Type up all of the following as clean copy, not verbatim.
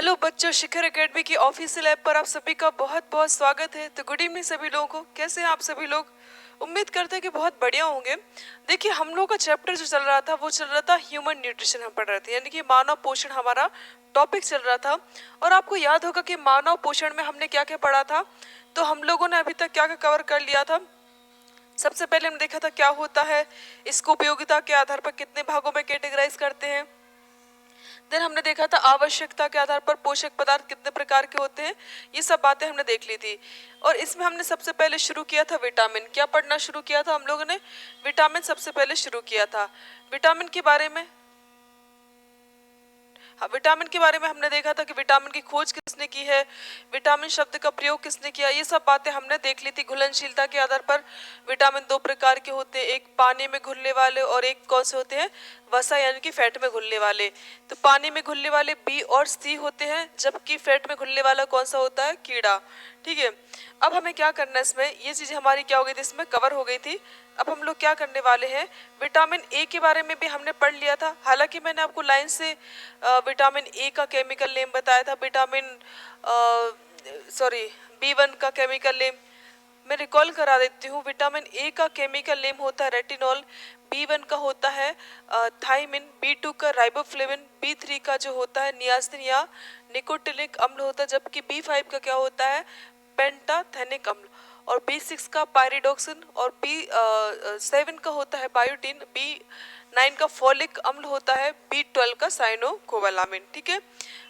Hello बच्चों, शिखर academy की official app पर आप सभी का बहुत बहुत स्वागत है। तो गुड इवनिंग सभी लोगों को। कैसे हैं आप सभी लोग? उम्मीद करते हैं कि बहुत बढ़िया होंगे। देखिए, हम लोग का चैप्टर जो चल रहा था वो चल रहा था ह्यूमन न्यूट्रिशन। हम पढ़ रहे थे, यानी कि मानव पोषण हमारा टॉपिक चल रहा था। और आपको याद होगा कि मानव पोषण में हमने क्या क्या पढ़ा था। तो हम लोगों ने अभी तक क्या क्या कवर कर लिया था। सबसे पहले हमने देखा था क्या होता है, इसको उपयोगिता के आधार पर कितने भागों में कैटेगराइज करते हैं। देन हमने देखा था आवश्यकता के आधार पर पोषक पदार्थ कितने प्रकार के होते हैं। ये सब बातें हमने देख ली थी। और इसमें हमने सबसे पहले शुरू किया था विटामिन। क्या पढ़ना शुरू किया था हम लोगों ने? विटामिन सबसे पहले शुरू किया था। विटामिन के बारे में विटामिन के बारे में हमने देखा था कि विटामिन की खोज किसने की है, विटामिन शब्द का प्रयोग किसने किया। ये सब बातें हमने देख ली थी। घुलनशीलता के आधार पर विटामिन दो प्रकार के होते हैं, एक पानी में घुलने वाले और एक कौन से होते हैं, वसा यानी कि फैट में घुलने वाले। तो पानी में घुलने वाले बी और सी होते हैं, जबकि फैट में घुलने वाला कौन सा होता है, कीड़ा। ठीक है, अब हमें क्या करना है, इसमें ये चीजें हमारी क्या हो गई थी, इसमें कवर हो गई थी। अब हम लोग क्या करने वाले हैं, विटामिन ए के बारे में भी हमने पढ़ लिया था। हालांकि मैंने आपको लाइन से विटामिन ए का केमिकल नेम बताया था। विटामिन B1 का केमिकल नेम मैं रिकॉल करा देती हूँ। विटामिन ए का केमिकल नेम होता है रेटिनॉल, B1 का होता है थाइमिन, B2 का राइबोफ्लेविन, B3 का जो होता है नियासिन या निकोटिनिक अम्ल होता है, जबकि B5 का क्या होता है, पेंटाथेनिक अम्ल, और B6 का पायरिडोक्सिन, और B7 का होता है बायोटिन, B9 का फोलिक अम्ल होता है, B12 का साइनोकोबालामिन। ठीक है,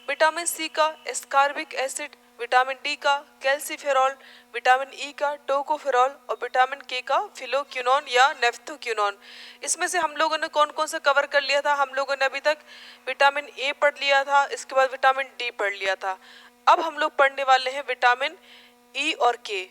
विटामिन सी का एस्कार्बिक एसिड, विटामिन डी का कैल्सीफेरॉल, विटामिन ई का टोकोफेरॉल, और विटामिन के का फिलोक्यूनोन या नेफ्थोक्यूनोन। इसमें से हम लोगों ने कौन कौन सा कवर कर लिया था? हम लोगों ने अभी तक विटामिन ए पढ़ लिया था, इसके बाद विटामिन डी पढ़ लिया था। अब हम लोग पढ़ने वाले हैं विटामिन ई और के।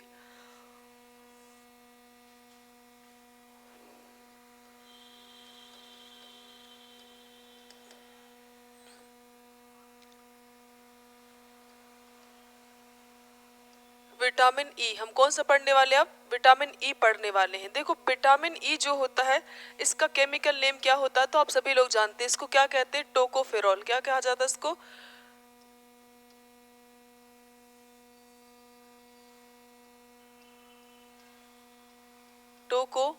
विटामिन ई हम कौन सा पढ़ने वाले हैं? अब विटामिन ई पढ़ने वाले हैं। देखो, विटामिन ई जो होता है इसका केमिकल नेम क्या होता है, तो आप सभी लोग जानते हैं इसको क्या कहते हैं, टोकोफेरॉल। क्या कहा जाता है इसको? टोकोफेरॉल,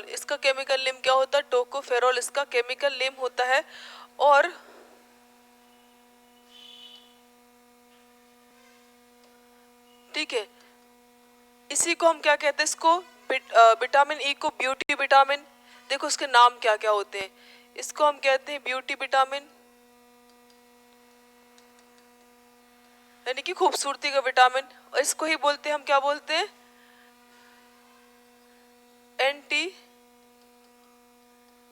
इसका केमिकल नेम क्या होता है, टोकोफेरॉल इसका केमिकल नेम होता है। और ठीक है, इसी को हम क्या कहते हैं, इसको विटामिन ई को ब्यूटी विटामिन। देखो इसके नाम क्या क्या होते हैं, इसको हम कहते हैं ब्यूटी विटामिन, यानी कि खूबसूरती का विटामिन। और इसको ही बोलते हैं हम, क्या बोलते हैं, एंटी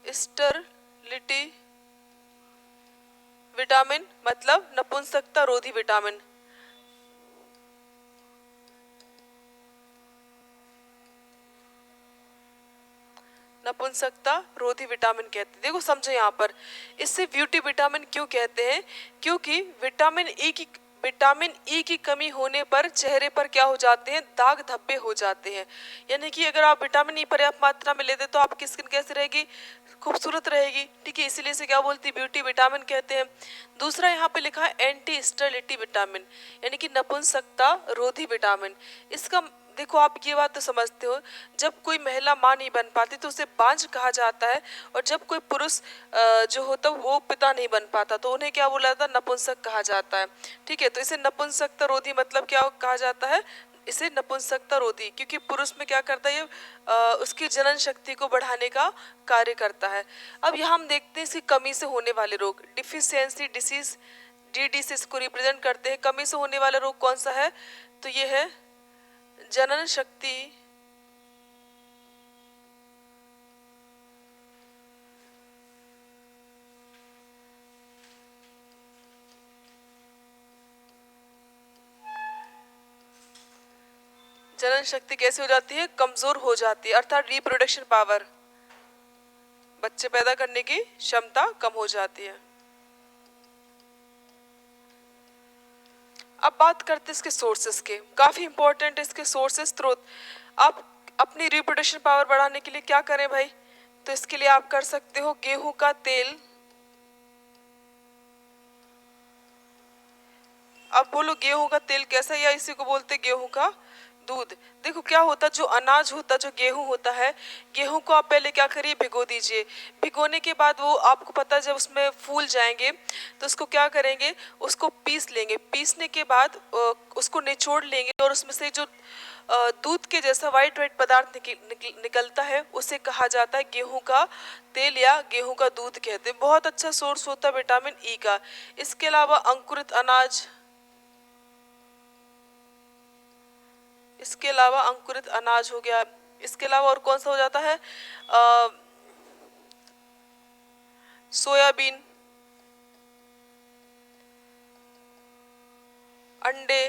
स्टरलिटी विटामिन, मतलब नपुंसकता रोधी विटामिन। नपुंसकता रोधी विटामिन कहते हैं। देखो समझो यहाँ पर, इससे ब्यूटी विटामिन क्यों कहते हैं, क्योंकि विटामिन ई की कमी होने पर चेहरे पर क्या हो जाते हैं, दाग धब्बे हो जाते हैं। यानी कि अगर आप विटामिन ई पर्याप्त मात्रा में लेते तो आपकी स्किन कैसी रहेगी, खूबसूरत रहेगी। ठीक है, इसीलिए से क्या बोलती है, ब्यूटी विटामिन कहते हैं। दूसरा यहाँ पे लिखा है एंटी स्टरलिटी विटामिन, यानी कि नपुंसकता रोधी विटामिन। इसका देखो, आप ये बात तो समझते हो, जब कोई महिला माँ नहीं बन पाती तो उसे बांझ कहा जाता है, और जब कोई पुरुष जो होता है वो पिता नहीं बन पाता तो उन्हें क्या बोला जाता है, नपुंसक कहा जाता है। ठीक है, तो इसे नपुंसकता रोधी मतलब क्या कहा जाता है, इसे नपुंसकता रोधी, क्योंकि पुरुष में क्या करता है ये उसकी जनन शक्ति को बढ़ाने का कार्य करता है। अब यहाँ हम देखते हैं इसकी कमी से होने वाले रोग, डिफिशियंसी डिसीज, DD को रिप्रेजेंट करते हैं। कमी से होने वाला रोग कौन सा है, तो ये है जनन शक्ति जनन शक्ति कैसे हो जाती है, कमजोर हो जाती है, अर्थात रिप्रोडक्शन पावर, बच्चे पैदा करने की क्षमता कम हो जाती है। अब बात करते हैं इसके सोर्सेस के, काफी इंपॉर्टेंट है इसके सोर्सेस, स्रोत। आप अपनी रिप्रोडक्शन पावर बढ़ाने के लिए क्या करें भाई, तो इसके लिए आप कर सकते हो गेहूं का तेल। अब बोलो गेहूं का तेल कैसा, या इसी को बोलते गेहूं का दूध। देखो क्या होता, जो अनाज होता, जो गेहूं होता है, गेहूं को आप पहले क्या करिए, भिगो दीजिए। भिगोने के बाद वो आपको पता है जब उसमें फूल जाएंगे तो उसको क्या करेंगे, उसको पीस लेंगे। पीसने के बाद उसको निचोड़ लेंगे और उसमें से जो दूध के जैसा वाइट वाइट पदार्थ निकलता है उसे कहा जाता है गेहूं का तेल या गेहूं का दूध कहते हैं। बहुत अच्छा सोर्स होता है विटामिन ई का। इसके अलावा अंकुरित अनाज, इसके अलावा अंकुरित अनाज हो गया। इसके अलावा और कौन सा हो जाता है, सोयाबीन, अंडे।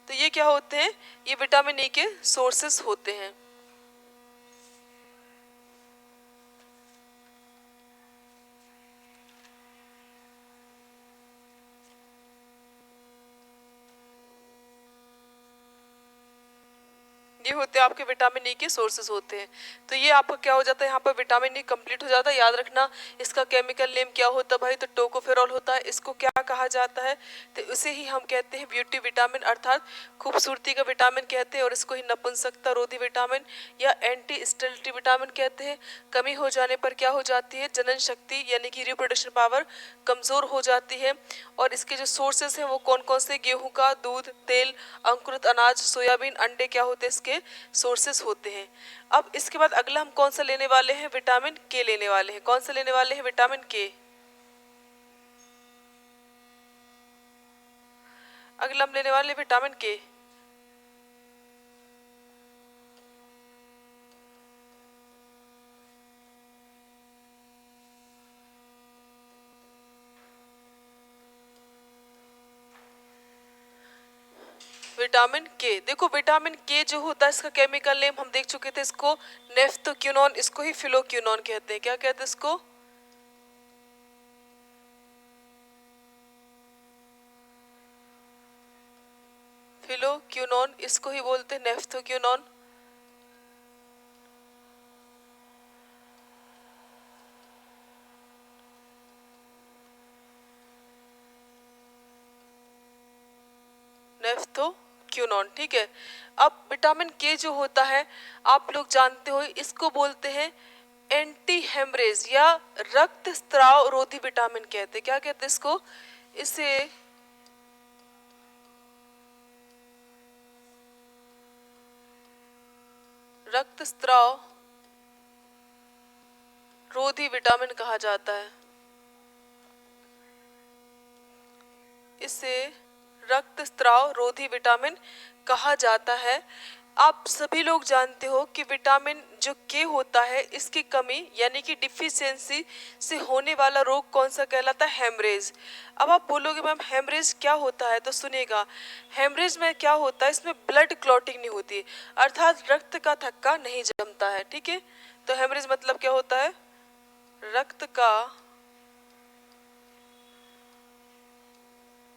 तो ये क्या होते हैं, ये विटामिन ई के सोर्सेस होते हैं। ये होते हैं आपके विटामिन ई के सोर्सेज होते हैं। तो ये आपका क्या हो जाता है, यहाँ पर विटामिन ई कंप्लीट हो जाता है। याद रखना इसका केमिकल नेम क्या होता है भाई, तो टोकोफेरॉल होता है। इसको क्या कहा जाता है, तो इसे ही हम कहते हैं ब्यूटी विटामिन, अर्थात खूबसूरती का विटामिन कहते हैं। और इसको ही नपुंसकता रोधी विटामिन या एंटी स्टेरिलिटी विटामिन कहते हैं। कमी हो जाने पर क्या हो जाती है, जनन शक्ति यानी कि रिप्रोडक्शन पावर कमजोर हो जाती है। और इसके जो सोर्सेस हैं वो कौन कौन से, गेहूं का दूध, तेल, अंकुरित अनाज, सोयाबीन, अंडे क्या होते हैं इसके सोर्सेस होते हैं। अब इसके बाद अगला हम कौन सा लेने वाले हैं, विटामिन के लेने वाले हैं। कौन सा लेने वाले हैं, विटामिन के। अगला हम लेने वाले हैं विटामिन के। विटामिन के, देखो विटामिन के जो होता है इसका केमिकल नेम हम देख चुके थे, इसको नेफ्थोक्विनोन, इसको ही फिलोक्विनोन कहते हैं। क्या कहते हैं इसको, फिलोक्विनोन, इसको ही बोलते हैं नेफ्थोक्विनोन। नेफ्थोक्विनोन, ठीक है। अब विटामिन के जो होता है आप लोग जानते हो, इसको बोलते हैं एंटी हेमरेज या रक्त स्त्राव रोधी विटामिन कहते हैं। क्या कहते हैं इसको, इसे रक्त स्त्राव रोधी विटामिन कहा जाता है। इसे रक्त स्त्राव रोधी विटामिन कहा जाता है। आप सभी लोग जानते हो कि विटामिन जो के होता है इसकी कमी यानी कि डिफिशियंसी से होने वाला रोग कौन सा कहलाता है, हेमरेज। अब आप बोलोगे मैम हेमरेज क्या होता है, तो सुनिएगा, हेमरेज में क्या होता है, इसमें ब्लड क्लॉटिंग नहीं होती, अर्थात रक्त का थक्का नहीं जमता है, ठीक है। तो हेमरेज मतलब क्या होता है, रक्त का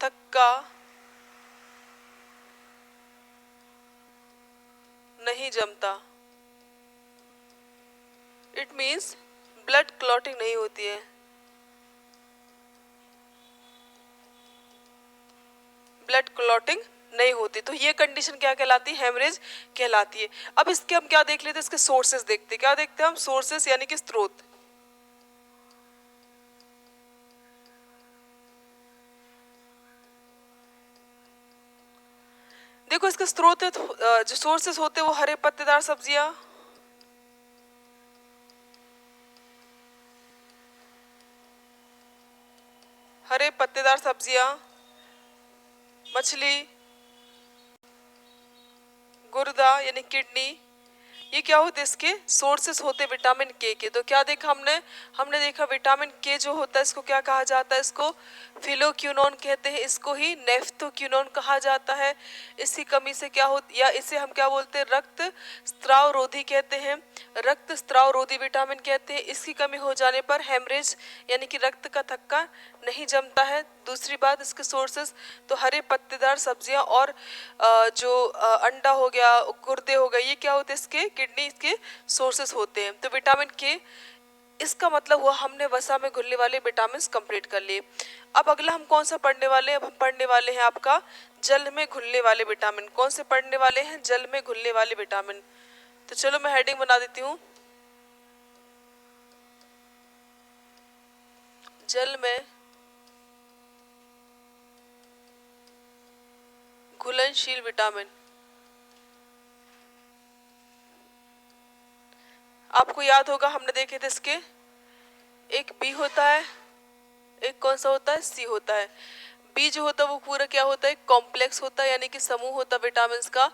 थक्का नहीं जमता। इट मीन्स ब्लड क्लॉटिंग नहीं होती है, ब्लड क्लॉटिंग नहीं होती। तो ये कंडीशन क्या कहलाती है, हेमरेज कहलाती है। अब इसके हम क्या देख लेते हैं, इसके सोर्सेस देखते हैं। क्या देखते हैं हम, सोर्सेस यानी कि स्रोत। देखो इसके स्रोत है, जो सोर्सेस होते हैं वो हरे पत्तेदार सब्जियां, हरे पत्तेदार सब्जियां, मछली, गुर्दा यानी किडनी, ये क्या होते हैं इसके सोर्सेस होते हैं विटामिन के। तो क्या देखा हमने, हमने देखा विटामिन के जो होता है इसको क्या कहा जाता है, इसको फिलोक्विनोन कहते हैं, इसको ही नेफ्थोक्विनोन कहा जाता है। इसकी कमी से क्या होती, या इसे हम क्या बोलते हैं, रक्त स्त्राव रोधी कहते हैं। रक्त स्त्राव रोधी विटामिन कहते हैं। इसकी कमी हो जाने पर हेमरेज यानी कि रक्त का थक्का नहीं जमता है। दूसरी बात इसके सोर्सेस तो हरे पत्तेदार सब्जियां और जो अंडा हो गया, गुर्दे हो गए, ये क्या होते हैं इसके किडनी के सोर्सेस होते हैं। तो विटामिन के, इसका मतलब हुआ हमने वसा में घुलने वाले विटामिन कंप्लीट कर लिए। अब अगला हम कौन सा पढ़ने वाले हैं? अब हम पढ़ने वाले हैं आपका जल में घुलने वाले विटामिन। कौन से पढ़ने वाले हैं? जल में घुलने वाले विटामिन। तो चलो मैं हेडिंग बना देती हूँ, जल में घुलनशील विटामिन। आपको याद होगा हमने देखे थे इसके, एक बी होता है, एक कौन सा होता है? सी होता है। बी जो होता है वो पूरा क्या होता है? कॉम्प्लेक्स होता है, यानी कि समूह होता है विटामिन का।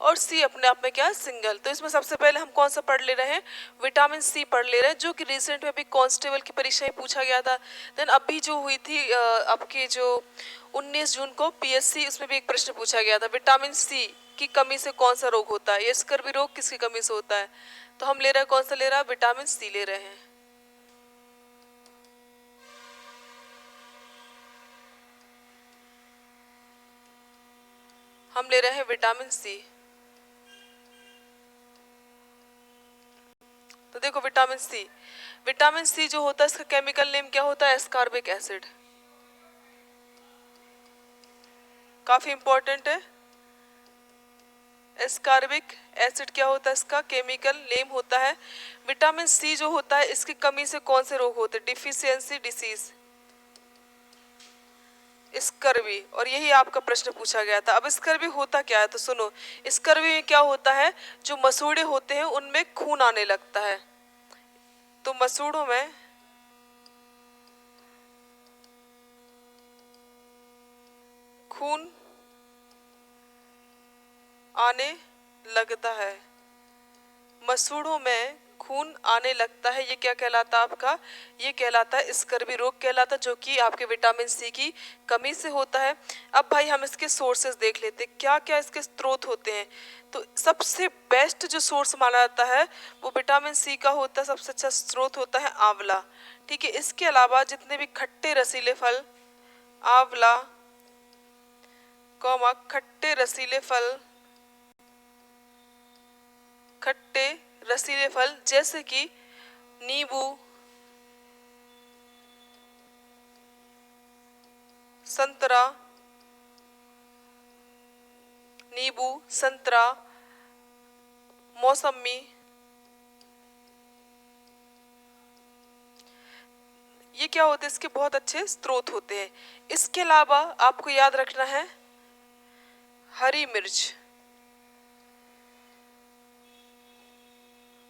और सी अपने आप में क्या है? सिंगल। तो इसमें सबसे पहले हम कौन सा पढ़ ले रहे हैं? विटामिन सी पढ़ ले रहे हैं, जो कि रिसेंट में अभी कांस्टेबल की परीक्षा में पूछा गया था। देन अभी जो हुई थी आपकी जो 19 जून को पीएससी, उसमें भी एक प्रश्न पूछा गया था, विटामिन सी की कमी से कौन सा रोग होता है? ये स्कर्वी रोग किसकी कमी से होता है? तो हम ले रहे हैं कौन सा ले रहा है? विटामिन सी ले रहे हैं। हम ले रहे हैं विटामिन सी। तो देखो विटामिन सी जो होता है इसका केमिकल नेम क्या होता है? Ascorbic acid. काफी इंपॉर्टेंट है। एस्कॉर्बिक एसिड क्या होता है? इसका केमिकल नेम होता है। विटामिन सी जो होता है इसकी कमी से कौन से रोग होते हैं? Deficiency disease, scurvy. और यही आपका प्रश्न पूछा गया था। अब स्कर्वी होता क्या है? तो सुनो, स्कर्वी में क्या होता है? जो मसूड़े होते हैं उनमें खून आने लगता है। तो मसूड़ों में खून आने लगता है, मसूड़ों में खून आने लगता है। ये क्या कहलाता है आपका? ये कहलाता है स्कर्वी रोग कहलाता है, जो कि आपके विटामिन सी की कमी से होता है। अब भाई हम इसके सोर्सेज देख लेते हैं, क्या क्या इसके स्रोत होते हैं। तो सबसे बेस्ट जो सोर्स माना जाता है वो विटामिन सी का होता है, सबसे अच्छा स्रोत होता है आंवला। ठीक है, इसके अलावा जितने भी खट्टे रसीले फल, आंवला कौमा खट्टे रसीले फल, खट्टे रसीले फल जैसे कि नींबू, संतरा, नींबू, संतरा, मौसमी, ये क्या होते हैं? इसके बहुत अच्छे स्रोत होते हैं। इसके अलावा आपको याद रखना है हरी मिर्च।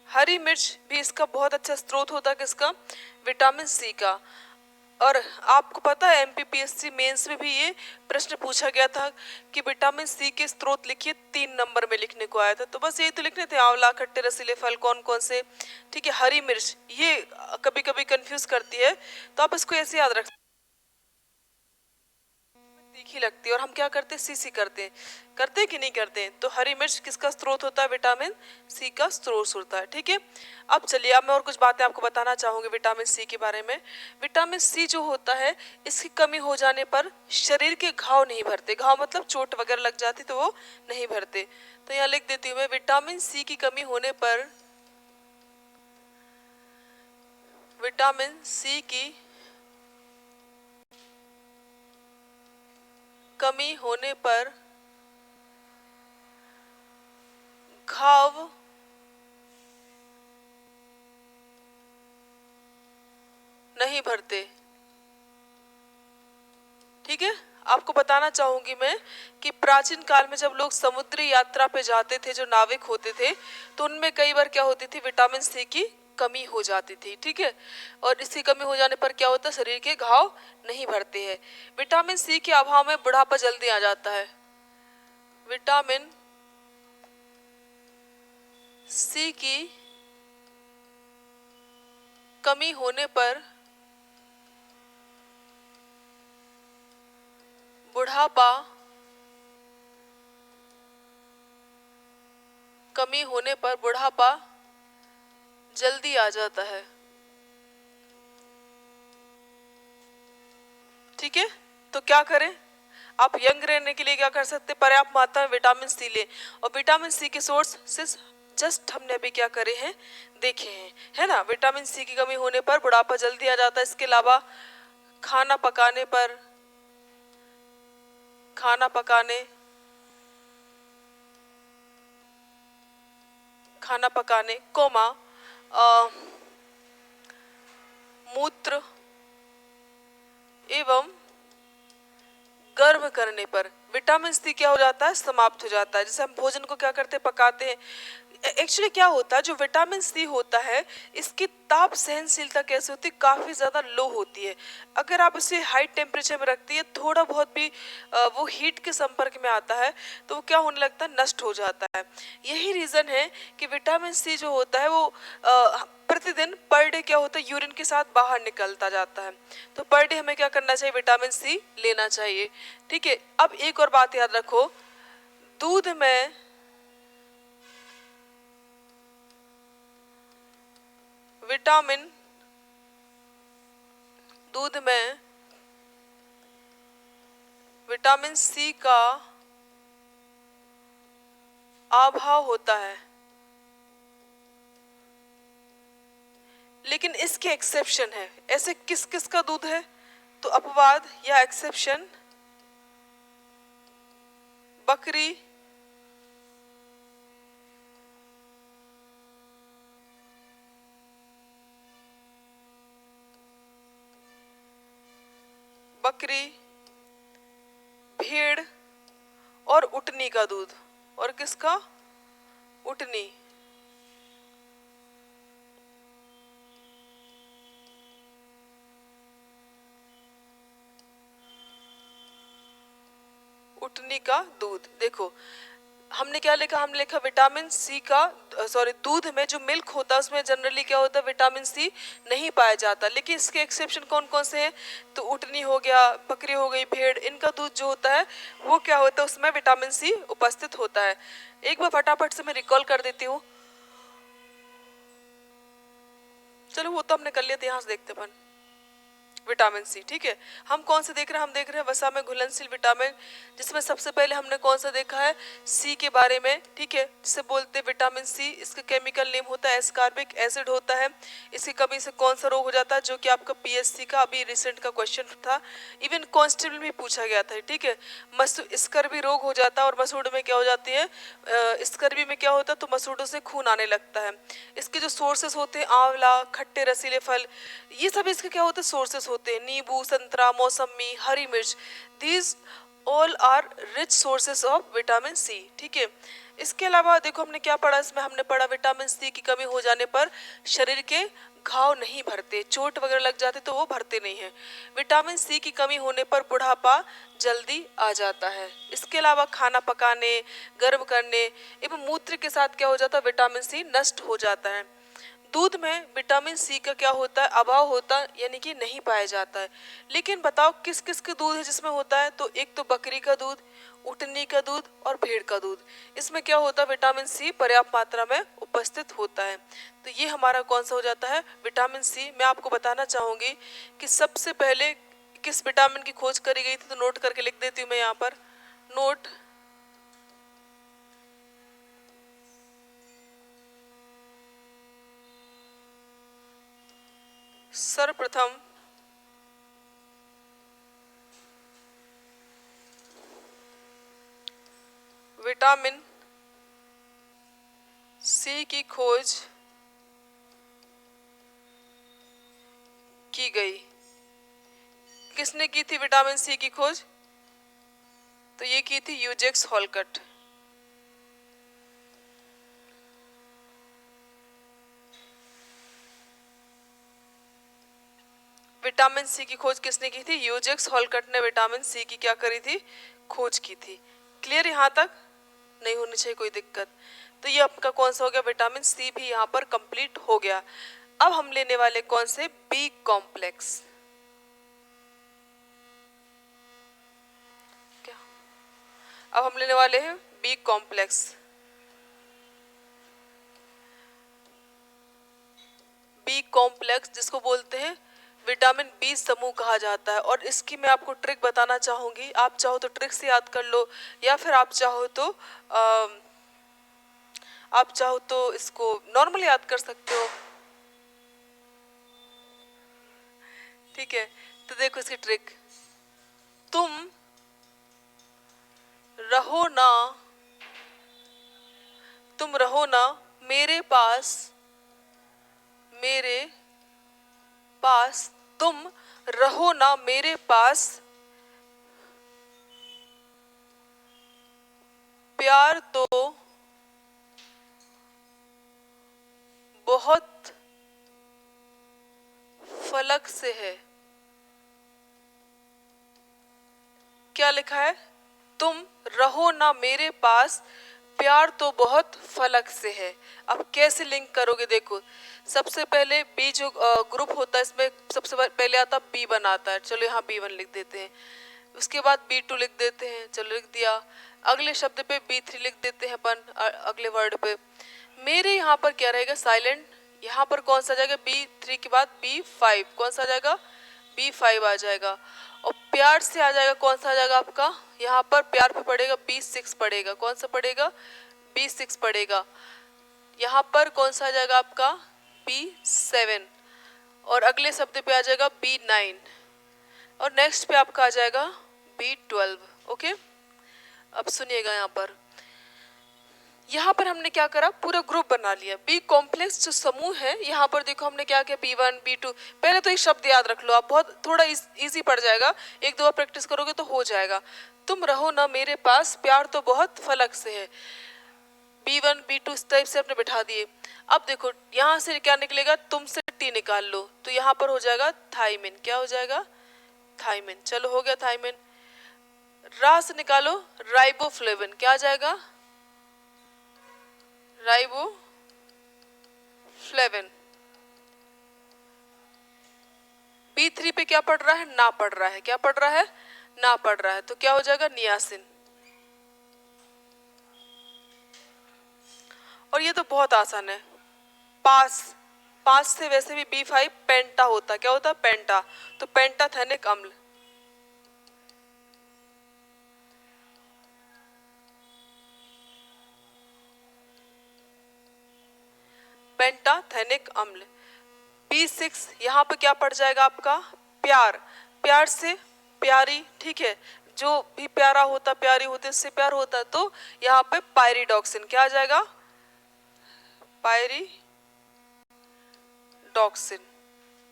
हरी मिर्च भी इसका बहुत अच्छा स्रोत होता है, किसका? विटामिन सी का। और आपको पता है एमपीपीएससी मेंस में भी ये प्रश्न पूछा गया था कि विटामिन सी के स्रोत लिखिए, 3 नंबर में लिखने को आया था। तो बस यही तो लिखने थे, आंवला, खट्टे रसीले फल कौन कौन से। ठीक है, हरी मिर्च ये कभी कभी कंफ्यूज करती है, तो आप इसको ऐसे याद रख, तीखी लगती है और हम क्या करते हैं? सीसी करते हैं कि नहीं करते हैं? तो हरी मिर्च किसका स्रोत होता है? विटामिन सी का स्रोत होता है। ठीक है, अब चलिए अब मैं और कुछ बातें आपको बताना चाहूंगी विटामिन सी के बारे में। विटामिन सी जो होता है इसकी कमी हो जाने पर शरीर के घाव नहीं भरते। घाव मतलब चोट वगैरह लग जाती तो वो नहीं भरते। तो यहाँ लिख देती हूँ मैं, विटामिन सी की कमी होने पर, विटामिन सी की कमी होने पर घाव नहीं भरते। ठीक है, आपको बताना चाहूंगी मैं कि प्राचीन काल में जब लोग समुद्री यात्रा पे जाते थे, जो नाविक होते थे, तो उनमें कई बार क्या होती थी? विटामिन सी की कमी हो जाती थी। ठीक है, और इसकी कमी हो जाने पर क्या होता है? शरीर के घाव नहीं भरते हैं। विटामिन सी के अभाव में बुढ़ापा जल्दी आ जाता है। विटामिन सी की कमी होने पर बुढ़ापा, कमी होने पर बुढ़ापा जल्दी आ जाता है। ठीक है, तो क्या करें? आप यंग रहने के लिए क्या कर सकते हैं? पर्याप्त मात्रा में विटामिन सी लें। और विटामिन सी के सोर्सेस जस्ट हमने अभी क्या करे हैं, देखे हैं, है ना। विटामिन सी की कमी होने पर बुढ़ापा जल्दी आ जाता है। इसके अलावा खाना पकाने पर, खाना पकाने खाना पकाने कोमा मूत्र एवं गर्भ करने पर विटामिन सी क्या हो जाता है, समाप्त हो जाता है। जैसे हम भोजन को क्या करते हैं, पकाते हैं। एक्चुअली क्या होता है, जो विटामिन सी होता है इसकी ताप सहनशीलता कैसे होती है, काफ़ी ज़्यादा लो होती है। अगर आप इसे हाई टेम्परेचर में रखती है, थोड़ा बहुत भी वो हीट के संपर्क में आता है तो वो क्या होने लगता है, नष्ट हो जाता है। यही रीज़न है कि विटामिन सी जो होता है वो प्रतिदिन पर डे क्या होता है, यूरिन के साथ बाहर निकलता जाता है। तो पर डे हमें क्या करना चाहिए, विटामिन सी लेना चाहिए। ठीक है, अब एक और बात याद रखो, दूध में विटामिन दूध में विटामिन सी का अभाव होता है, लेकिन इसके एक्सेप्शन है। ऐसे किस किस का दूध है? तो अपवाद या एक्सेप्शन, बकरी, बकरी, भेड़ और उटनी का दूध। और किसका? उटनी। उटनी का दूध। देखो हमने क्या लिखा, हम लिखा विटामिन सी का, सॉरी, दूध में जो मिल्क होता है उसमें जनरली क्या होता है, विटामिन सी नहीं पाया जाता। लेकिन इसके एक्सेप्शन कौन कौन से हैं? तो उटनी हो गया, बकरी हो गई, भेड़, इनका दूध जो होता है वो क्या होता है, उसमें विटामिन सी उपस्थित होता है। एक बार फटाफट से मैं रिकॉल कर देती हूँ। चलो वो तो हमने कर लिया था, यहाँ से देखते अपन विटामिन सी। ठीक है, हम कौन से देख रहे हैं, हम देख रहे हैं वसा में घुलनशील विटामिन, जिसमें सबसे पहले हमने कौन सा देखा है, सी के बारे में। ठीक है, जिसे बोलते हैं विटामिन सी, इसका केमिकल नेम होता है एस्कॉर्बिक एसिड होता है। इसकी कमी से कौन सा रोग हो जाता है, जो कि आपका पीएससी का अभी रिसेंट का क्वेश्चन था, इवन कांस्टेबल में पूछा गया था। ठीक है, स्कर्वी रोग हो जाता है, और मसूड़ में क्या हो जाती है, स्कर्वी में क्या होता है, तो मसूड़ों से खून आने लगता है। इसके जो सोर्सेस होते हैं, आंवला, खट्टे रसीले फल, ये सब इसके क्या होते हैं, सोर्सेस होते हैं। नींबू, संतरा, मौसमी, हरी मिर्च, these all are rich sources of vitamin C. ठीक है, इसके अलावा देखो हमने क्या पढ़ा, इसमें हमने पढ़ा विटामिन सी की कमी हो जाने पर शरीर के घाव नहीं भरते, चोट वगैरह लग जाते तो वो भरते नहीं है। विटामिन सी की कमी होने पर बुढ़ापा जल्दी आ जाता है। इसके अलावा खाना पकाने, गर्म करने एवं मूत्र के साथ क्या हो जाता है, विटामिन सी नष्ट हो जाता है। दूध में विटामिन सी का क्या होता है, अभाव होता है, यानी कि नहीं पाया जाता है। लेकिन बताओ किस किस का दूध है जिसमें होता है, तो एक तो बकरी का दूध, उटनी का दूध और भेड़ का दूध, इसमें क्या होता है, विटामिन सी पर्याप्त मात्रा में उपस्थित होता है। तो ये हमारा कौन सा हो जाता है, विटामिन सी। मैं आपको बताना चाहूँगी कि सबसे पहले किस विटामिन की खोज करी गई थी, तो नोट करके लिख देती हूँ मैं यहाँ पर, नोट। सर्वप्रथम विटामिन सी की खोज की गई। किसने की थी विटामिन सी की खोज? तो ये की थी यूजेक्स हॉलकट। विटामिन सी की खोज किसने की थी? यूजेक्स हॉलकट ने विटामिन सी की क्या करी थी? खोज की थी। क्लियर? यहाँ तक नहीं होनी चाहिए कोई दिक्कत। तो ये आपका कौन सा हो गया, विटामिन सी भी यहाँ पर कंप्लीट हो गया। अब हम लेने वाले कौन से, बी कॉम्प्लेक्स। क्या? अब हम लेने वाले हैं बी कॉम्प्लेक्स। बी कॉम्प्लेक्स जिसको बोलते हैं विटामिन बी समूह कहा जाता है। और इसकी मैं आपको ट्रिक बताना चाहूँगी, आप चाहो तो ट्रिक से याद कर लो या फिर आप चाहो तो इसको नॉर्मल याद कर सकते हो। ठीक है, तो देखो इसकी ट्रिक, तुम रहो ना, तुम रहो ना मेरे पास, मेरे पास, तुम रहो ना मेरे पास, प्यार तो बहुत फलक से है। क्या लिखा है? तुम रहो ना मेरे पास, प्यार तो बहुत फलक से है। अब कैसे लिंक करोगे? देखो, सबसे पहले बी जो ग्रुप होता है इसमें सबसे पहले आता बी वन आता है, चलो यहाँ B1 लिख देते हैं। उसके बाद B2 लिख देते हैं, चलो लिख दिया। अगले शब्द पे B3 लिख देते हैं अपन, अगले वर्ड पे। मेरे यहाँ पर क्या रहेगा? साइलेंट। यहाँ पर कौन सा जाएगा? B3 के बाद B5, कौन सा आ जाएगा? B5 आ जाएगा। और प्यार से आ जाएगा, कौन सा आ जाएगा आपका? यहाँ पर प्यार पे पड़ेगा B6 पड़ेगा, कौन सा पड़ेगा? B6 पड़ेगा। यहाँ पर कौन सा आ जाएगा आपका? B7। और अगले शब्द पे आ जाएगा B9 और नेक्स्ट पे आपका आ जाएगा B12। ओके, अब सुनिएगा, यहाँ पर हमने क्या करा? पूरा ग्रुप बना लिया। बी कॉम्प्लेक्स जो समूह है, यहाँ पर देखो हमने क्या किया? B1 B2। पहले तो ये शब्द याद रख लो आप, बहुत थोड़ा इजी पड़ जाएगा, एक दो बार प्रैक्टिस करोगे तो हो जाएगा। तुम रहो ना मेरे पास, प्यार तो बहुत फलक से है। B1 B2 इस टाइप से आपने बिठा दिए। अब देखो यहाँ से क्या निकलेगा? तुम से टी निकाल लो तो यहाँ पर हो जाएगा थाइमिन। क्या हो जाएगा? थाइमिन। चलो हो गया थाइमिन। रा से निकालो राइबोफ्लेविन, क्या आ जाएगा? राइबोफ्लेविन। B3 पे क्या पड़ रहा है? ना पड़ रहा है। क्या पड़ रहा है? ना पड़ रहा है, तो क्या हो जाएगा? नियासिन। और ये तो बहुत आसान है। पास, पास से वैसे भी B5 पेंटा होता है। क्या होता है? पेंटा। तो पेंटाथेनिक अम्ल। पेंटाथेनिक अम्ल। B6 यहाँ पे क्या पड़ जाएगा आपका? प्यार। प्यार से प्यारी, ठीक है, जो भी प्यारा होता, प्यारी होती, उससे प्यार होता है, तो यहाँ पे पायरिडॉक्सिन। क्या आ जाएगा? पायरिडॉक्सिन।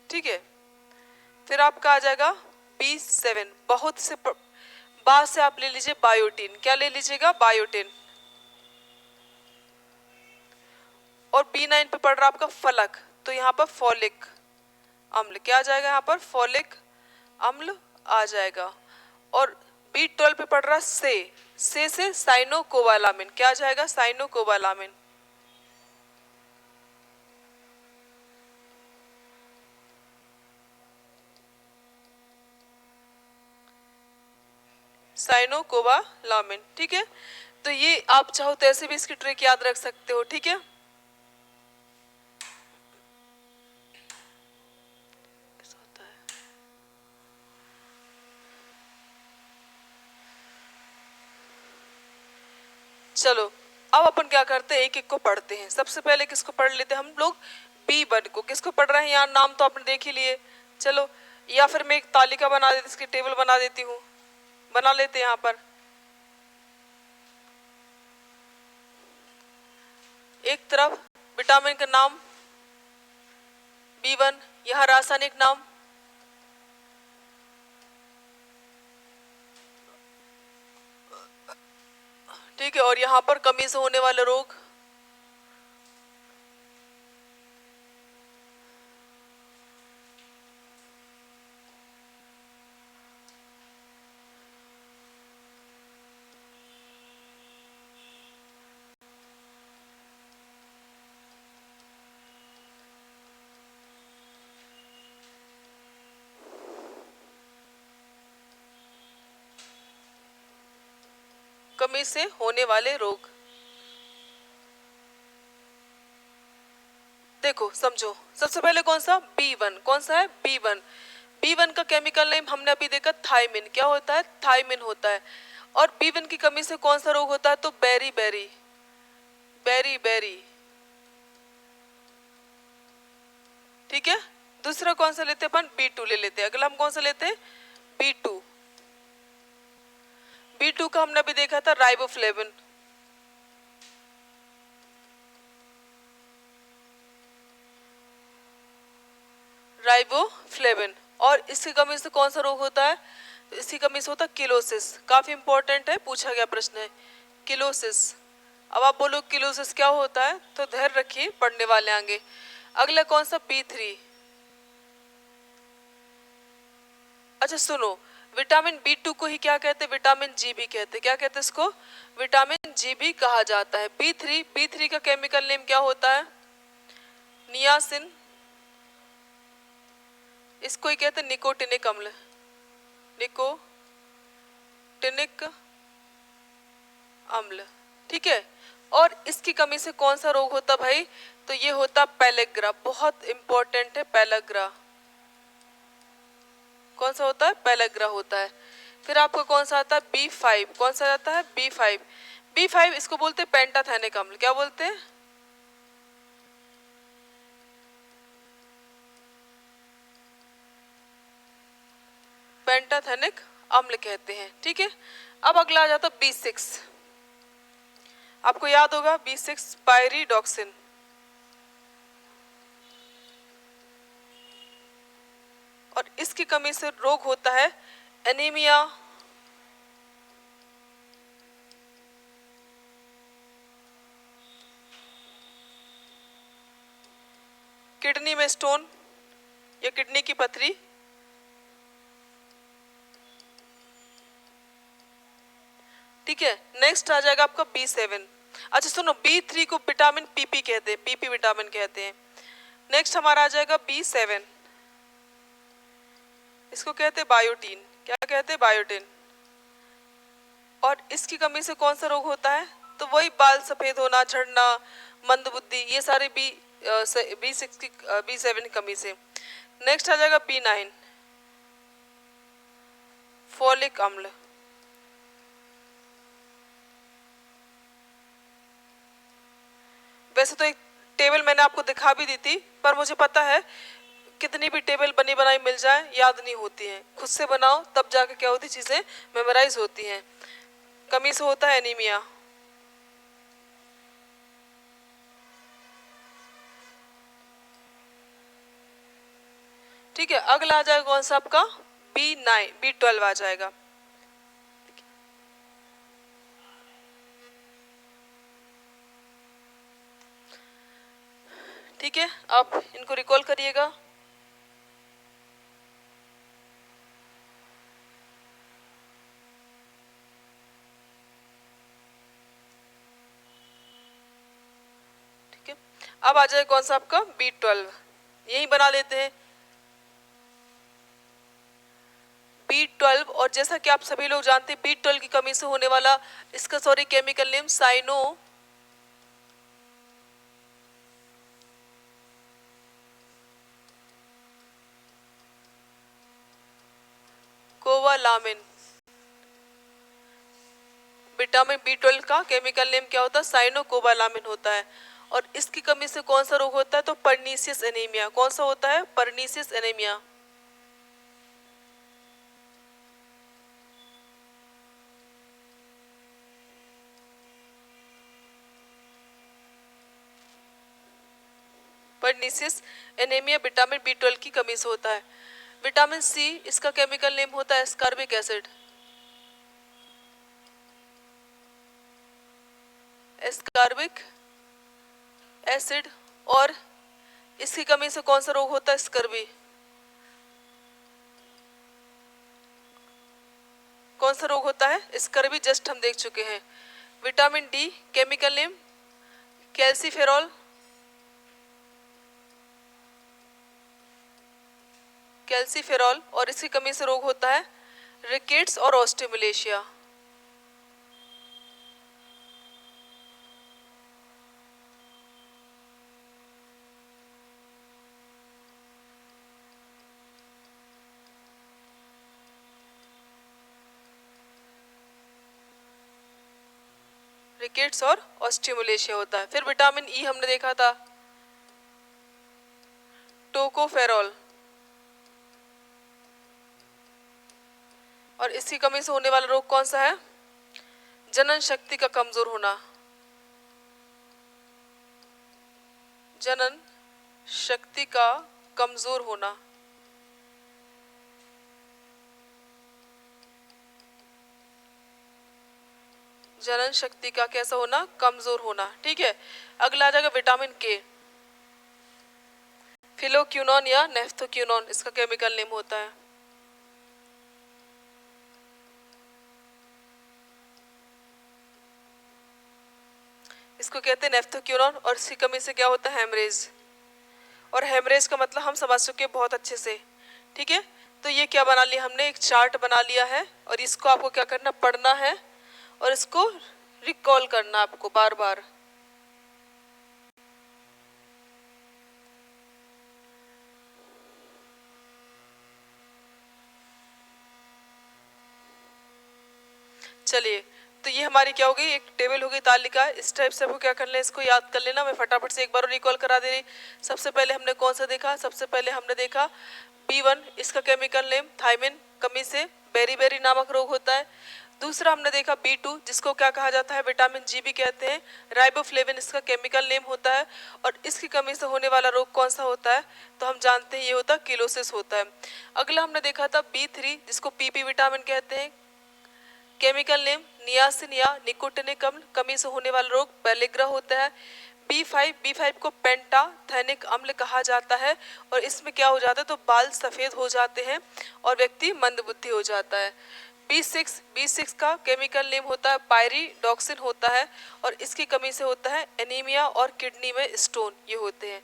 ठीक है, फिर आपका आ जाएगा B7। बहुत से बाद से आप ले लीजिए बायोटीन। क्या ले लीजिएगा? बायोटीन। और B9 पे पड़ रहा आपका फलक, तो यहाँ पर फॉलिक अम्ल। क्या आ जाएगा? यहाँ पर फॉलिक अम्ल आ जाएगा। और B12 पे पड़ रहा से साइनोकोबालामिन। क्या आ जाएगा? साइनोकोबालामिन। साइनोकोबालामिन। ठीक है, तो ये आप चाहो तो ऐसे भी इसकी ट्रिक याद रख सकते हो। ठीक है, चलो अब अपन क्या करते हैं, एक एक को पढ़ते हैं। सबसे पहले किसको पढ़ लेते हैं हम लोग? B1 को। किसको पढ़ रहे हैं? यार नाम तो आपने देख ही लिए। चलो, या फिर मैं एक तालिका बना देती, इसकी टेबल बना देती हूँ, बना लेते हैं। यहाँ पर एक तरफ विटामिन का नाम B1, यहाँ रासायनिक नाम, ठीक है, और यहाँ पर कमी से होने वाले रोग। कमी से होने वाले रोग। देखो समझो, सबसे पहले कौन सा B1, कौन सा है B1। B1 का केमिकल नेम हमने अभी देखा थायमिन, क्या होता है थायमिन होता है। और B1 की कमी से कौन सा रोग होता है तो बेरी बेरी बेरी बेरी, ठीक है। दूसरा कौन सा लेते हैं अपन B2 ले लेते हैं। अगला हम कौन सा लेते हैं B2। B2 का हमने अभी देखा था राइबोफ्लेविन, राइबोफ्लेविन। और इसकी कमी से कौन सा रोग होता है, इसकी कमी से होता है किलोसिस। काफी इंपॉर्टेंट है, पूछा गया प्रश्न है किलोसिस। अब आप बोलो किलोसिस क्या होता है, तो धैर्य रखिए, पढ़ने वाले आगे। अगला कौन सा B3। अच्छा सुनो, विटामिन B2 को ही क्या कहते हैं विटामिन जी भी कहते हैं। क्या कहते हैं इसको, विटामिन जी भी कहा जाता है। B3 का केमिकल नेम क्या होता है नियासिन, इसको ही कहते हैं निकोटिनिक अम्ल, निकोटिनिक अम्ल, ठीक है। और इसकी कमी से कौन सा रोग होता भाई, तो ये होता पेलेग्रा, बहुत इंपॉर्टेंट है पेलेग्रा। कौन सा होता है पेलेग्रा होता है। फिर आपका कौन सा आता है B5, कौन सा आता है B5 इसको बोलते हैं पेंटाथेनिक अम्ल, क्या बोलते हैं पेंटाथेनिक अम्ल कहते हैं, ठीक है। अब अगला आ जाता है B6, आपको याद होगा B6 पायरिडॉक्सिन। और इसकी कमी से रोग होता है एनीमिया, किडनी में स्टोन या किडनी की पथरी, ठीक है। नेक्स्ट आ जाएगा आपका B7। अच्छा सुनो, B3 को विटामिन PP कहते हैं, PP विटामिन कहते हैं। नेक्स्ट हमारा आ जाएगा B7, इसको कहते हैं बायोटीन, क्या कहते हैं बायोटीन। और इसकी कमी से कौन सा रोग होता है, तो वही बाल सफेद होना, झड़ना, मंदबुद्धि, ये सारे B6 की B7 की कमी से। नेक्स्ट आ जाएगा B9 फोलिक अम्ल। वैसे तो एक टेबल मैंने आपको दिखा भी दी थी, पर मुझे पता है कितनी भी टेबल बनी बनाई मिल जाए याद नहीं होती हैं, खुद से बनाओ तब जाके क्या होती चीजें मेमोराइज होती हैं। कमी से होता है एनीमिया, ठीक है। अगला आ जाएगा कौन सा आपका B12 आ जाएगा, ठीक है। आप इनको रिकॉल करिएगा। ठीक है, अब आ जाएगा कौन सा आपका B12, यही बना लेते हैं B12। और जैसा कि आप सभी लोग जानते हैं B12 की कमी से होने वाला इसका chemical name cyanocobalamin. Vitamin B12 का केमिकल नेम क्या होता है साइनो कोवालामिन होता है। और इसकी कमी से कौन सा रोग होता है तो परनीसियस एनीमिया, कौन सा होता है pernicious anaemia. Pernicious anaemia vitamin B12 की कमी से होता है। विटामिन C, इसका केमिकल नेम होता है एस्कॉर्बिक एसिड, एस्कॉर्बिक एसिड। और इसकी कमी से कौन सा रोग होता है स्कर्वी, कौन सा रोग होता है स्कर्वी, जस्ट हम देख चुके हैं। Vitamin D chemical name calciferol, calciferol. और इसकी कमी से रोग होता है रिकेट्स और ऑस्टियोमलेशिया। रिकेट्स और ऑस्टियोमलेशिया होता है। फिर विटामिन ई हमने देखा था टोकोफेरॉल, और इसकी कमी से होने वाला रोग कौन सा है? जनन शक्ति का कमजोर होना, जनन शक्ति का कमजोर होना। जनन शक्ति का कैसा होना? कमजोर होना। ठीक है, अगला आ जाएगा विटामिन के, फिलोक्यूनॉन या नेफ्थोक्यूनॉन इसका केमिकल नेम होता है। इसको कहते हैं नेफ्थोक्यूनॉन, और इसकी कमी से क्या होता है? हेमरेज। और हेमरेज का मतलब हम समझ चुके हैं बहुत अच्छे से। ठीक है, तो ये क्या बना लिया हमने? एक चार्ट बना लिया है, और इसको आपको क्या करना? पढ़ना है, और इसको रिकॉल करना आपको बार बार। चलिए, तो ये हमारी क्या होगी? एक टेबल होगी, तालिका। इस टाइप से आपको क्या कर लें? इसको याद कर लेना। मैं फटाफट से एक बार रिकॉल करा दे रही। सबसे पहले हमने कौन सा देखा? सबसे पहले हमने देखा B1, इसका केमिकल नेम थायमिन, कमी से बेरी नामक रोग होता है। दूसरा हमने देखा B2, जिसको क्या कहा जाता है? विटामिन जी भी कहते हैं। राइबोफ्लेविन इसका केमिकल नेम होता है, और इसकी कमी से होने वाला रोग कौन सा होता है? तो हम जानते हैं ये होता है किलोसिस होता है। अगला हमने देखा था B3, जिसको PP विटामिन कहते हैं, केमिकल नेम नियासिन या निकोटिनिक अम्ल, कमी से होने वाला रोग पेलिग्रा होता है। B5 को पेंटाथेनिक अम्ल कहा जाता है, और इसमें क्या हो जाता है? तो बाल सफ़ेद हो जाते हैं और व्यक्ति मंदबुद्धि हो जाता है। B6 का केमिकल नेम होता है पायरिडॉक्सिन होता है, और इसकी कमी से होता है एनीमिया और किडनी में स्टोन, ये होते हैं।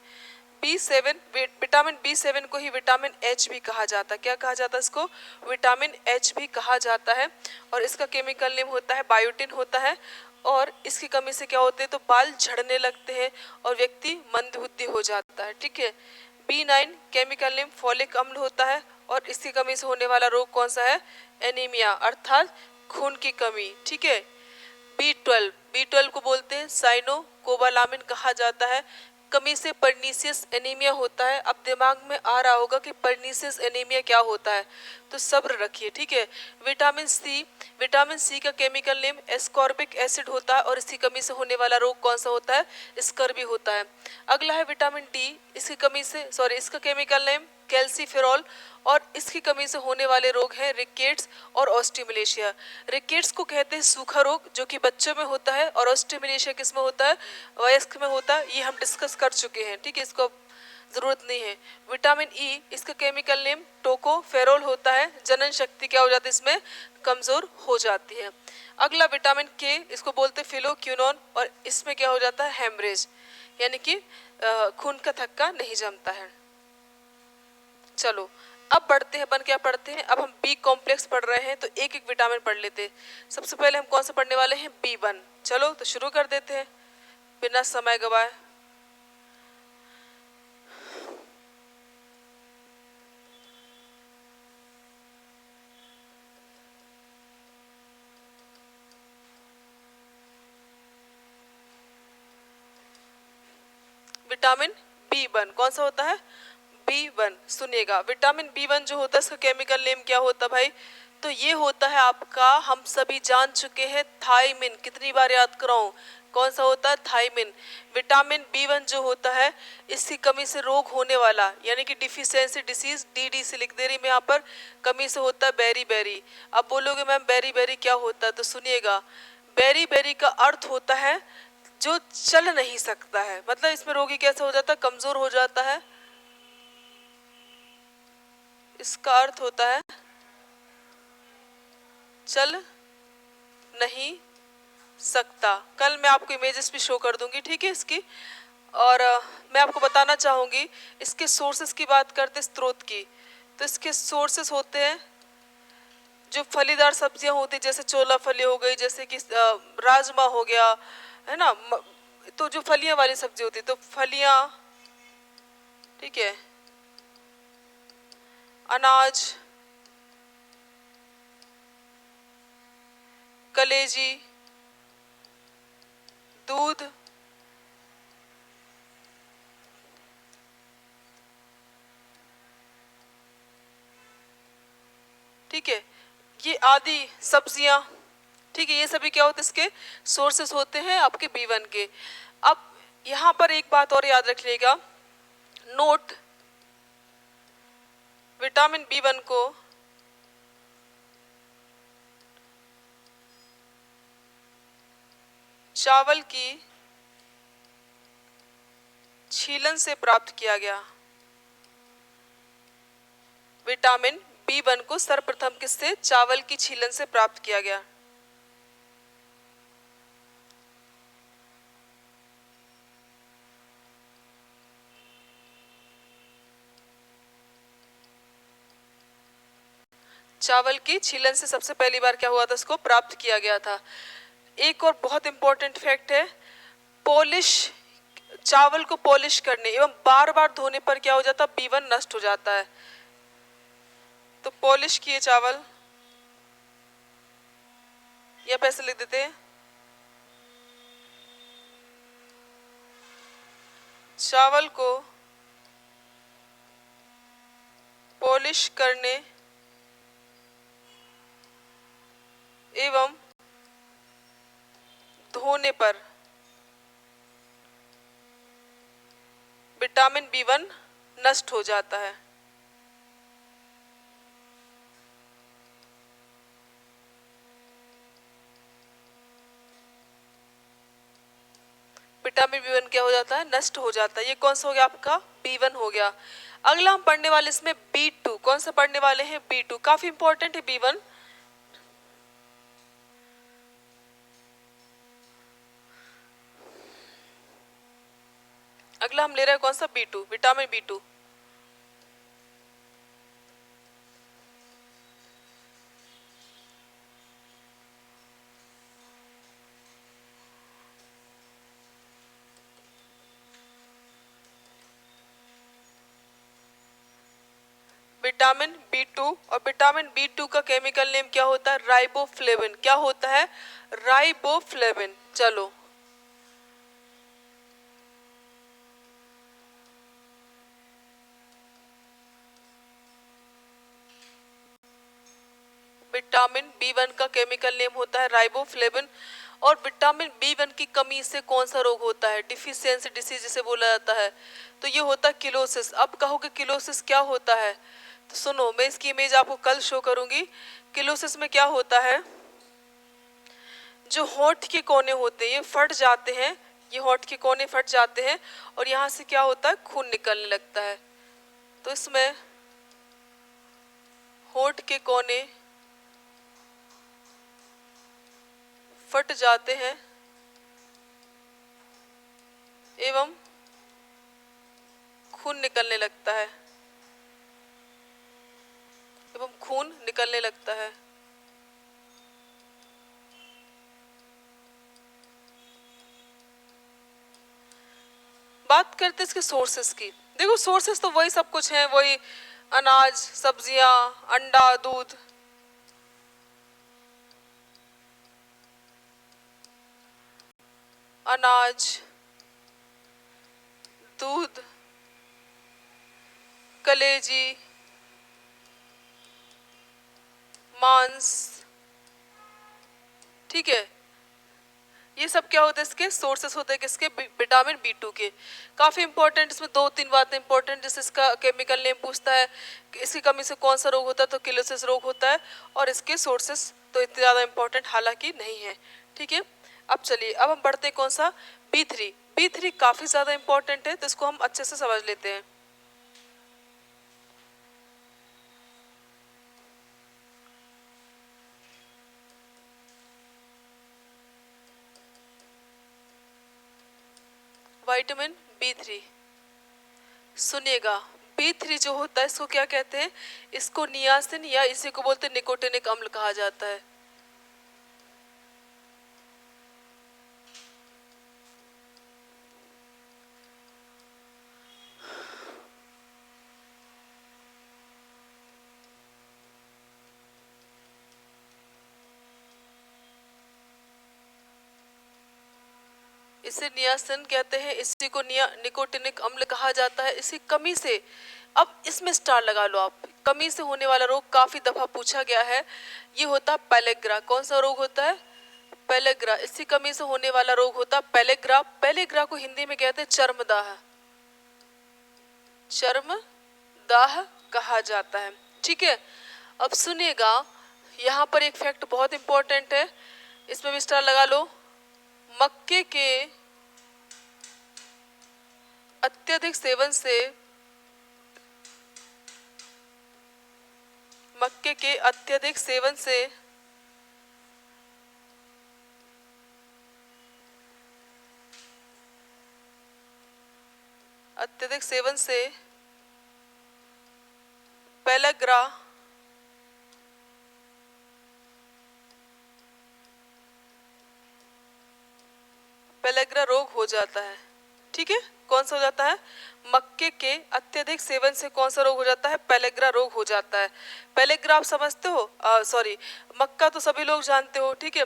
B7, विटामिन B7 को ही विटामिन H भी कहा जाता है। क्या कहा जाता है इसको? विटामिन H भी कहा जाता है, और इसका केमिकल नेम होता है बायोटिन होता है, और इसकी कमी से क्या होते हैं? तो बाल झड़ने लगते हैं और व्यक्ति मंदबुद्धि हो जाता है। ठीक है, B9 केमिकल नेम फॉलिक अम्ल होता है, और इसकी कमी से होने वाला रोग कौन सा है? एनीमिया, अर्थात खून की कमी। ठीक है, B12 को बोलते हैं साइनोकोबालामिन कहा जाता है, कमी से परनीसियस एनीमिया होता है। अब दिमाग में आ रहा होगा कि परनीसियस एनीमिया क्या होता है, तो सब्र रखिए। ठीक है, विटामिन सी का केमिकल नेम एस्कॉर्बिक एसिड होता है, और इसकी कमी से होने वाला रोग कौन सा होता है? स्कर्वी होता है। अगला है विटामिन डी, इसका केमिकल नेम कैल्सीफेरॉल, और इसकी कमी से होने वाले रोग हैं रिकेट्स और ऑस्टियोमलेशिया। रिकेट्स को कहते हैं सूखा रोग, जो कि बच्चों में होता है, और ऑस्टियोमलेशिया किस में होता है? वयस्क में होता है। ये हम डिस्कस कर चुके हैं। ठीक है, इसको जरूरत नहीं है। विटामिन ई, इसका केमिकल नेम टोकोफेरॉल होता है। जनन शक्ति क्या हो जाती है? इसमें कमजोर हो जाती है। अगला विटामिन के, इसको बोलते हैं फिलोक्यूनॉन, और इसमें क्या हो जाता है? हेमरेज, यानी कि खून का थक्का नहीं जमता है। चलो, अब बढ़ते हैं, अपन क्या पढ़ते हैं? अब हम बी कॉम्प्लेक्स पढ़ रहे हैं, तो एक एक विटामिन पढ़ लेते हैं। सबसे पहले हम कौन सा पढ़ने वाले हैं? B1। चलो, तो शुरू कर देते हैं बिना समय गवाए। विटामिन B1 कौन सा होता है? B1। सुनिएगा, विटामिन B1 जो होता है, इसका केमिकल नेम क्या होता है भाई? तो ये होता है आपका, हम सभी जान चुके हैं, थायमिन। कितनी बार याद कराऊं? कौन सा होता है? थायमिन। विटामिन B1 जो होता है, इसकी कमी से रोग होने वाला, यानी कि डिफिशियंसी डिसीज, DD से लिख दे रही मैं यहाँ पर, कमी से होता है बेरी। अब बोलोगे मैम बेरी क्या होता है? तो सुनिएगा, बेरी का अर्थ होता है जो चल नहीं सकता है। मतलब इसमें रोगी कैसा हो जाता है? कमजोर हो जाता है। इसका अर्थ होता है चल नहीं सकता। कल मैं आपको इमेजेस भी शो कर दूंगी, ठीक है, इसकी। और मैं आपको बताना चाहूंगी, इसके सोर्सेस की बात करते स्रोत की, तो इसके सोर्सेस होते हैं जो फलीदार सब्जियां होती, जैसे चोला फली हो गई, जैसे कि राजमा हो गया, है ना। तो जो फलियां वाली सब्जी होती, तो फलियां, ठीक है, अनाज, कलेजी, दूध, ठीक है, ये आदि सब्जियां, ठीक है, ये सभी क्या होते हैं, इसके सोर्सेस होते हैं आपके B1 के। अब यहाँ पर एक बात और याद रखिएगा, नोट, विटामिन B1 को चावल की छीलन से प्राप्त किया गया। विटामिन B1 को सर्वप्रथम किससे, चावल की छीलन से प्राप्त किया गया। चावल की छीलन से सबसे पहली बार क्या हुआ था, इसको प्राप्त किया गया था। एक और बहुत इंपॉर्टेंट फैक्ट है, पॉलिश, चावल को पॉलिश करने एवं बार बार धोने पर क्या हो जाता है, B1 नष्ट हो जाता है। तो पॉलिश किए चावल, या पैसे लिख देते हैं, चावल को पॉलिश करने एवं धोने पर विटामिन B1 नष्ट हो जाता है। विटामिन B1 क्या हो जाता है, नष्ट हो जाता है। ये कौन सा हो गया आपका, B1 हो गया। अगला हम पढ़ने वाले इसमें B2, कौन सा पढ़ने वाले हैं, B2, काफी इंपॉर्टेंट है B1। अगला हम ले रहे हैं कौन सा, B2, vitamin B2। Vitamin B2, और विटामिन B2 का केमिकल नेम क्या होता है, राइबोफ्लेविन। क्या होता है, राइबोफ्लेविन। चलो, विटामिन B1 का केमिकल नेम होता है राइबोफ्लेविन। और विटामिन B1 की कमी से कौन सा रोग होता है, डिफिशियंसी डिसीज जिसे बोला जाता है, तो ये होता है किलोसिस। अब कहोगे किलोसिस क्या होता है, तो सुनो, मैं इसकी इमेज आपको कल शो करूंगी। किलोसिस में क्या होता है, जो होंठ के कोने होते हैं ये फट जाते हैं, ये होंठ के कोने फट जाते हैं और यहाँ से क्या होता है, खून निकलने लगता है। तो इसमें होंठ के कोने फट जाते हैं एवं खून निकलने लगता है, एवं खून निकलने लगता है। बात करते हैं इसके सोर्सेस की। देखो सोर्सेस तो वही सब कुछ हैं, वही अनाज, सब्जियां, अंडा, दूध। अनाज, दूध, कलेजी, मांस, ठीक है, ये सब क्या होता है, इसके सोर्सेस होते हैं किसके, विटामिन B2 के। काफी इंपॉर्टेंट, इसमें दो तीन बातें इंपॉर्टेंट, जैसे इसका केमिकल नेम पूछता है कि इसकी कमी से कौन सा रोग होता है, तो किलोसिस रोग होता है। और इसके सोर्सेस तो इतने ज्यादा इंपॉर्टेंट हालांकि नहीं है, ठीक है। अब चलिए, अब हम बढ़ते हैं कौन सा, B3। B3 काफी ज्यादा इंपॉर्टेंट है, तो इसको हम अच्छे से समझ लेते हैं। विटामिन B3, सुनिएगा, B3 जो होता है इसको क्या कहते हैं, इसको नियासिन या इसी को बोलते हैं निकोटिनिक अम्ल कहा जाता है। इसे नियासिन कहते हैं, इसी को निकोटिनिक अम्ल कहा जाता है। इसी कमी से, अब इसमें स्टार लगा लो आप, कमी से होने वाला रोग काफी दफा पूछा गया है, ये होता है पेलेग्रा। कौन सा रोग होता है? पेलेग्रा। इसी कमी से होने वाला रोग होता है पेलेग्रा। पेलेग्रा को हिंदी में कहते हैं चर्मदाह, चर्मदाह कहा जाता है। ठीक है, अब सुनिएगा, यहाँ पर एक फैक्ट बहुत इंपॉर्टेंट है, इसमें भी स्टार लगा लो। मक्के के अत्यधिक सेवन से, मक्के के अत्यधिक सेवन से पेलेग्रा रोग हो जाता है। ठीक है, कौन सा हो जाता है? मक्के के अत्यधिक सेवन से कौन सा रोग हो जाता है? पेलेग्रा रोग हो जाता है। पेलेग्रा आप समझते हो? सॉरी, मक्का तो सभी लोग जानते हो। ठीक है,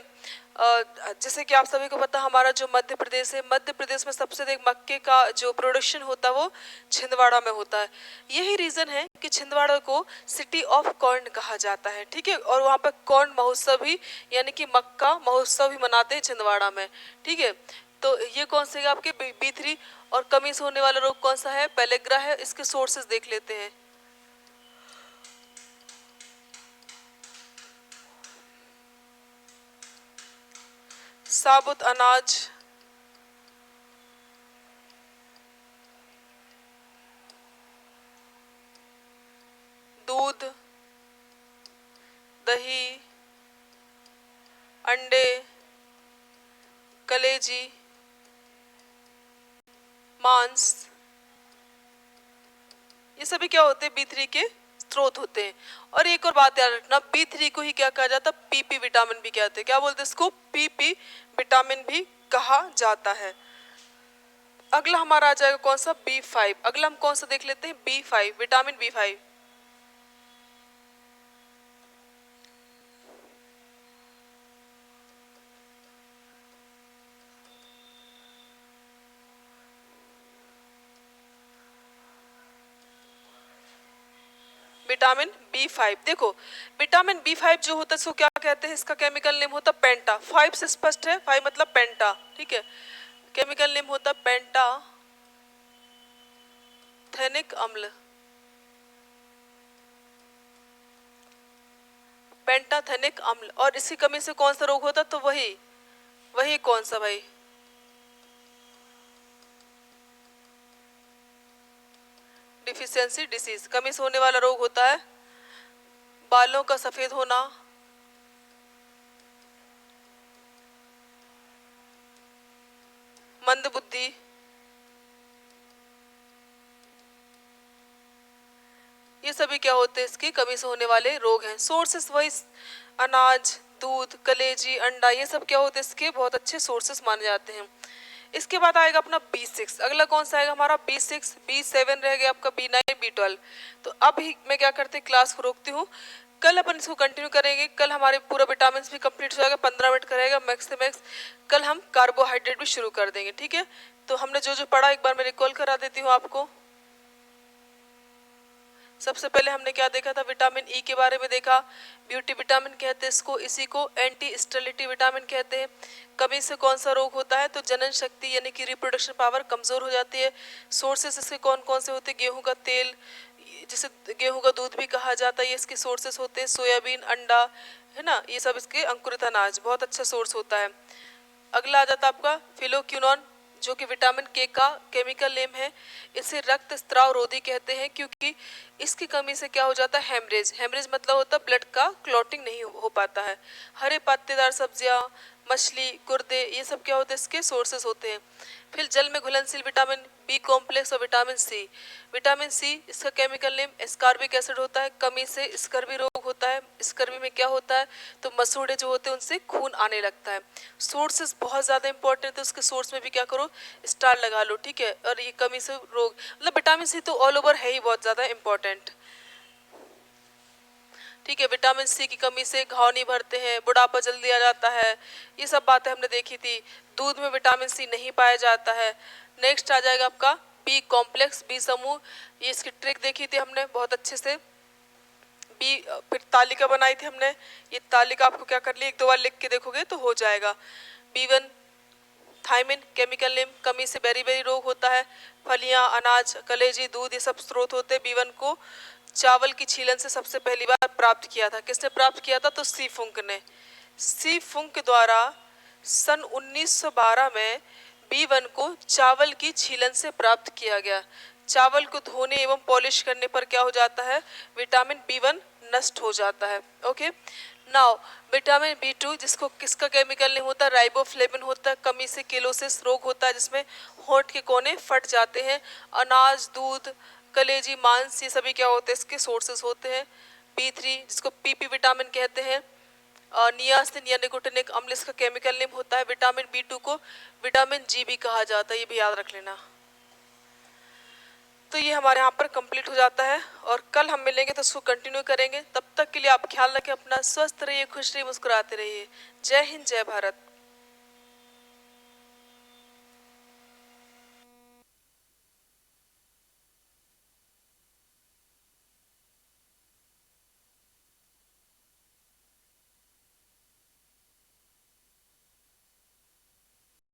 जैसे कि आप सभी को पता, हमारा जो मध्य प्रदेश है, मध्य प्रदेश में सबसे अधिक मक्के का जो प्रोडक्शन होता है वो छिंदवाड़ा में होता है। यही रीजन है कि छिंदवाड़ा को सिटी ऑफ कॉर्न कहा जाता है। ठीक है, और वहाँ पर कॉर्न महोत्सव भी, यानी कि मक्का महोत्सव भी मनाते हैं छिंदवाड़ा में। ठीक है, तो ये कौन से आपके B3 और कमी से होने वाला रोग कौन सा है? पेलेग्रा है। इसके सोर्सेस देख लेते हैं। साबुत अनाज, दूध, दही, अंडे, कलेजी, मांस, ये सभी क्या होते हैं? B3 के स्रोत होते हैं। और एक और बात याद रखना, B3 को ही क्या कहा जाता है? PP विटामिन भी कहते हैं। क्या बोलते हैं इसको? PP विटामिन भी कहा जाता है। अगला हमारा आ जाएगा कौन सा? B5। अगला हम कौन सा देख लेते हैं? B5, vitamin B5। Vitamin B5, देखो विटामिन B5 जो होता है इसको क्या कहते हैं? इसका केमिकल नेम होता है पेंटा। 5 से स्पष्ट है, 5 मतलब पेंटा। ठीक है, केमिकल नेम होता है पेंटाथेनिक अम्ल। पेंटाथेनिक अम्ल। और इसकी कमी से कौन सा रोग होता है? तो वही कौन सा भाई? Deficiency disease. कमी से होने वाला रोग होता है बालों का सफेद होना, मंदबुद्धि, ये सभी क्या होते हैं? इसकी कमी से होने वाले रोग हैं। सोर्सेस वही अनाज, दूध, कलेजी, अंडा, ये सब क्या होते हैं? इसके बहुत अच्छे सोर्सेस माने जाते हैं। इसके बाद आएगा अपना B6। अगला कौन सा आएगा हमारा? B6। B7 रह गया आपका B9, B12। तो अब ही मैं क्या करते, क्लास को रोकती हूँ। कल अपन इसको कंटिन्यू करेंगे। कल हमारे पूरा विटामिन भी कंप्लीट हो जाएगा, 15 मिनट करेगा मैक्स से मैक्स। कल हम कार्बोहाइड्रेट भी शुरू कर देंगे। ठीक है, तो हमने जो जो पढ़ा एक बार मैं रिकॉल करा देती हूँ आपको। सबसे पहले हमने क्या देखा था? विटामिन ई के बारे में देखा। ब्यूटी विटामिन कहते हैं इसको, इसी को एंटी स्टेरिलिटी विटामिन कहते हैं। कमी से कौन सा रोग होता है? तो जनन शक्ति यानी कि रिप्रोडक्शन पावर कमजोर हो जाती है। सोर्सेस इसके कौन कौन से होते हैं? गेहूं का तेल, जिसे गेहूं का दूध भी कहा जाता है, ये इसके सोर्सेस होते हैं। सोयाबीन, अंडा, है ना, ये सब इसके अंकुरित अनाज बहुत अच्छा सोर्स होता है। अगला आ जाता है आपका फिलोक्यूनॉन, जो कि विटामिन के का केमिकल नेम है। इसे रक्त स्त्राव रोधी कहते हैं, क्योंकि इसकी कमी से क्या हो जाता है? हेमरेज। हेमरेज मतलब होता है ब्लड का क्लॉटिंग नहीं हो पाता है। हरे पत्तेदार सब्जियां, मछली, गुर्दे, ये सब क्या होते हैं? इसके सोर्सेस होते हैं। फिर जल में घुलनशील विटामिन बी कॉम्प्लेक्स और विटामिन सी। विटामिन सी, इसका केमिकल नेम एस्कॉर्बिक एसिड होता है। कमी से स्कर्वी रोग होता है। स्कर्वी में क्या होता है? तो मसूड़े जो होते हैं उनसे खून आने लगता है। सोर्सेस बहुत ज़्यादा इंपॉर्टेंट है, उसके सोर्स में भी क्या करो? स्टार लगा लो। ठीक है, और ये कमी से रोग, मतलब विटामिन सी तो ऑल ओवर है ही बहुत ज़्यादा इंपॉर्टेंट। ठीक है। विटामिन सी की कमी से घाव नहीं भरते हैं, बुढ़ापा जल्दी आ जाता है, ये सब बातें हमने देखी थी। दूध में विटामिन सी नहीं पाया जाता है। नेक्स्ट आ जाएगा आपका बी कॉम्प्लेक्स, बी समूह, ये इसकी ट्रिक देखी थी हमने बहुत अच्छे से। बी फिर तालिका बनाई थी हमने, ये तालिका आपको क्या कर ली, एक दो बार लिख के देखोगे तो हो जाएगा। B1 थायमिन केमिकल नेम, कमी से बेरी रोग होता है। फलियां, अनाज, कलेजी, दूध, ये सब स्रोत होते हैं। B1 को चावल की छीलन से सबसे पहली बार प्राप्त किया था। किसने प्राप्त किया था, तो सी फुंक ने। सी फुंक द्वारा सन 1912 में B1 को चावल की छीलन से प्राप्त किया गया। चावल को धोने एवं पॉलिश करने पर क्या हो जाता है, विटामिन B1 नष्ट हो जाता है। ओके, नाउ विटामिन B2 जिसको किसका केमिकल नहीं होता, राइबोफ्लेविन होता है। कमी से किलोसिस रोग होता है जिसमें होंठ के कोने फट जाते हैं। अनाज, दूध, कलेजी, मांस, ये सभी क्या होते हैं, इसके सोर्सेस होते हैं। B3 जिसको PP विटामिन कहते हैं। नियासिन या निकोटिनिक अम्ल इसका केमिकल नेम होता है। विटामिन B2 को विटामिन G भी कहा जाता है, ये भी याद रख लेना। तो ये हमारे यहाँ पर कंप्लीट हो जाता है और कल हम मिलेंगे तो इसको कंटिन्यू करेंगे। तब तक के लिए आप ख्याल रखें अपना, स्वस्थ रहिए, खुश रहिए, मुस्कुराते रहिए। जय हिंद, जय भारत।